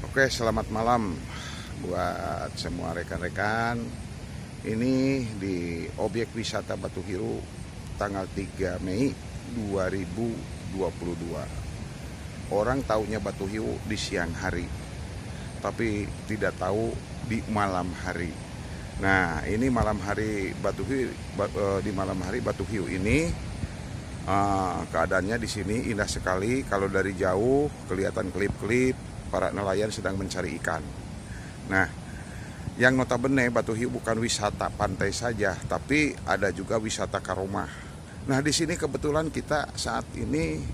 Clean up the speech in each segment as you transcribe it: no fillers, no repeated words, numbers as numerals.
Oke, selamat malam buat semua rekan-rekan. Ini di objek wisata Batu Hiu tanggal 3 Mei 2022. Orang taunya Batu Hiu di siang hari, tapi tidak tahu di malam hari. Nah, ini malam hari Batu Hiu, di malam hari Batu Hiu ini keadaannya di sini indah sekali. Kalau dari jauh kelihatan klip-klip para nelayan sedang mencari ikan. Nah, yang notabene Batu Hiu bukan wisata pantai saja, tapi ada juga wisata karomah. Nah, di sini kebetulan kita saat ini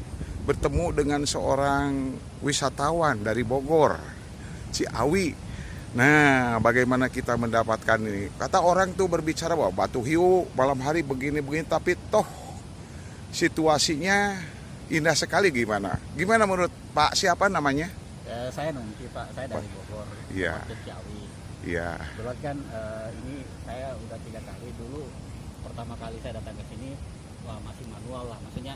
bertemu dengan seorang wisatawan dari Bogor, Ciawi. Nah, bagaimana kita mendapatkan ini? Kata orang tuh berbicara bahwa Batu Hiu malam hari begini-begini, tapi toh situasinya indah sekali. Gimana menurut Pak, siapa namanya? Saya Nungki Pak, saya dari Bogor, Iya. Ciawi. Iya. Kebetulan kan ini saya udah 3 kali. Dulu pertama kali saya datang ke sini, wah masih manual lah, maksudnya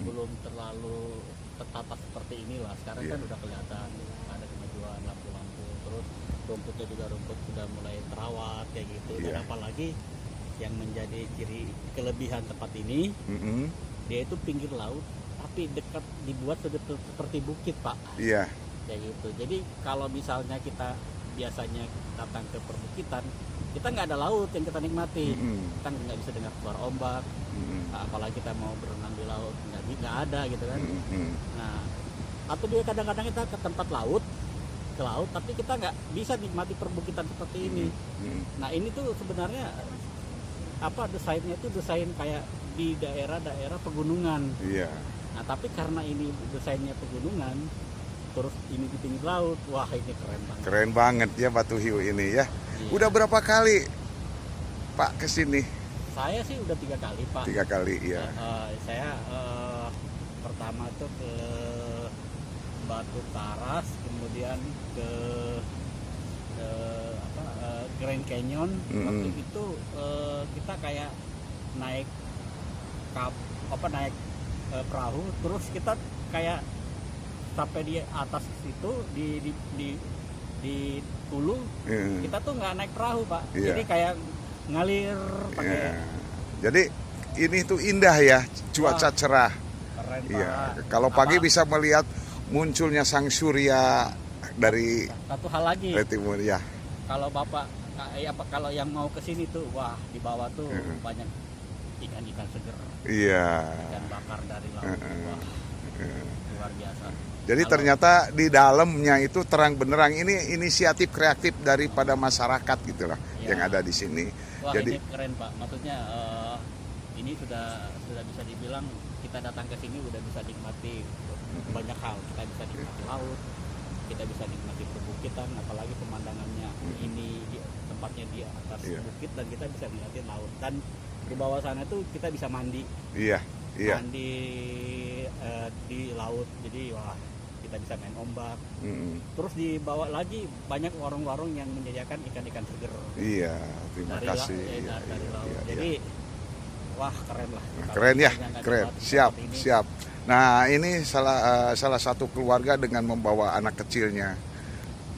belum terlalu tertata seperti inilah. Sekarang kan udah kelihatan ada kemajuan lampu-lampu, terus rumputnya juga rumput sudah mulai terawat kayak gitu. Dan apalagi yang menjadi ciri kelebihan tempat ini, dia itu pinggir laut, tapi dekat dibuat seperti bukit Pak. Iya. Kayak gitu. Jadi kalau misalnya kita biasanya datang ke perbukitan, kita nggak ada laut yang kita nikmati. Kita nggak bisa dengar suara ombak. Apalagi kita mau berenang di laut, nggak ada gitu kan. Nah, atau dia kadang-kadang kita ke tempat laut, ke laut, tapi kita nggak bisa nikmati perbukitan seperti ini. Nah, ini tuh sebenarnya desainnya itu desain kayak di daerah-daerah pegunungan. Iya. Nah, tapi karena ini desainnya pegunungan, terus ini di pinggir laut, wah ini keren banget. Keren banget ya Batu Hiu ini ya. Iya. Udah berapa kali Pak kesini? Saya sih udah 3 kali Pak. 3 kali ya. Saya pertama tuh ke Batu Karas, kemudian ke Grand Canyon. Waktu itu kita kayak naik naik perahu, terus kita kayak sampai di atas situ di hulu. Kita tuh nggak naik perahu Pak. Jadi kayak ngalir pakai. Jadi ini tuh indah ya, cuaca cerah. Keren Iya. Pak. Kalau pagi bisa melihat munculnya sang surya dari Satu hal lagi, timur ya. kalau Bapak kalau yang mau ke sini tuh, wah di bawah tuh banyak ikan-ikan seger. Iya. Ikan bakar dari laut. Wah, luar biasa. Jadi ternyata di dalamnya itu terang benderang. Ini inisiatif kreatif daripada masyarakat gitulah yang ada di sini. Wah, jadi ini keren Pak. Maksudnya ini sudah bisa dibilang kita datang ke sini udah bisa nikmati banyak hal. Kita bisa nikmati laut, kita bisa nikmati perbukitan, apalagi pemandangannya ini tempatnya di atas bukit dan kita bisa nikmati laut. Dan di bawah sana tuh kita bisa mandi. Iya. Mandi di laut. Jadi wah, kita bisa main ombak. Terus di bawah lagi banyak warung-warung yang menyediakan ikan-ikan seger. Iya, terima kasih. Dari laut. Jadi wah keren lah. Keren ya, keren. Siap. Nah, ini salah satu keluarga dengan membawa anak kecilnya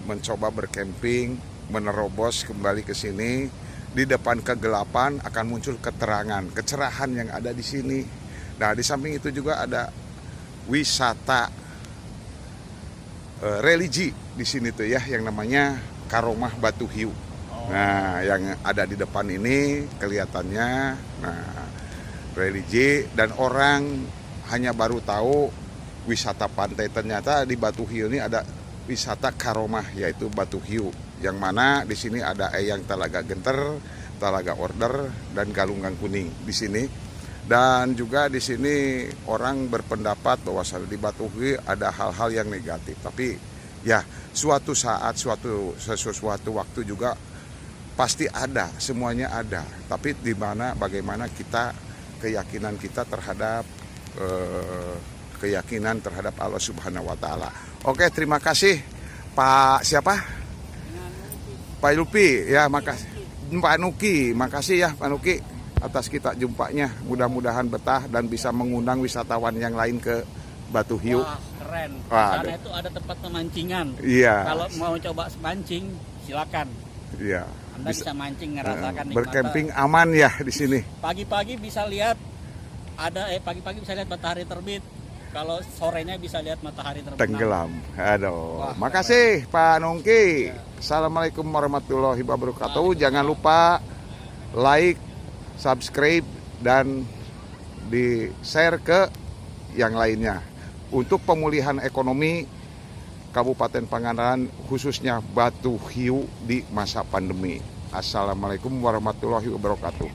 mencoba berkemping, menerobos kembali ke sini. Di depan kegelapan akan muncul keterangan, kecerahan yang ada di sini. Nah, di samping itu juga ada wisata religi di sini tuh ya, yang namanya Karomah Batu Hiu. Nah, yang ada di depan ini kelihatannya, nah, religi, dan orang hanya baru tahu wisata pantai. Ternyata di Batu Hiu ini ada wisata Karomah, yaitu Batu Hiu, yang mana di sini ada Eyang Talaga Genter, Talaga Order, dan Galunggang Kuning di sini. Dan juga di sini orang berpendapat bahwa di Batu Hiu ada hal-hal yang negatif. Tapi ya suatu saat, suatu waktu juga pasti ada, semuanya ada. Tapi bagaimana kita keyakinan kita terhadap keyakinan terhadap Allah Subhanahu Wa Taala. Oke, terima kasih Pak siapa? Pak Lupi ya, makasih. Pak Nuki, makasih ya Pak Nuki atas kita jumpanya. Mudah-mudahan betah dan bisa mengundang wisatawan yang lain ke Batu Hiu. Wah, keren. Di Wah, sana itu ada tempat pemancingan. Iya. Kalau mau coba mancing, silakan. Iya. Anda bisa mancing, ngerasakan nikmatnya. Bercamping aman ya di sini. Pagi-pagi bisa lihat pagi-pagi bisa lihat matahari terbit. Kalau sorenya bisa lihat matahari terbenam. Tenggelam. Aduh. Wah, Makasih Pak Nungki. Assalamualaikum warahmatullahi wabarakatuh. Jangan lupa like, subscribe, dan di-share ke yang lainnya. Untuk pemulihan ekonomi Kabupaten Pangandaran, khususnya Batu Hiu di masa pandemi. Assalamualaikum warahmatullahi wabarakatuh.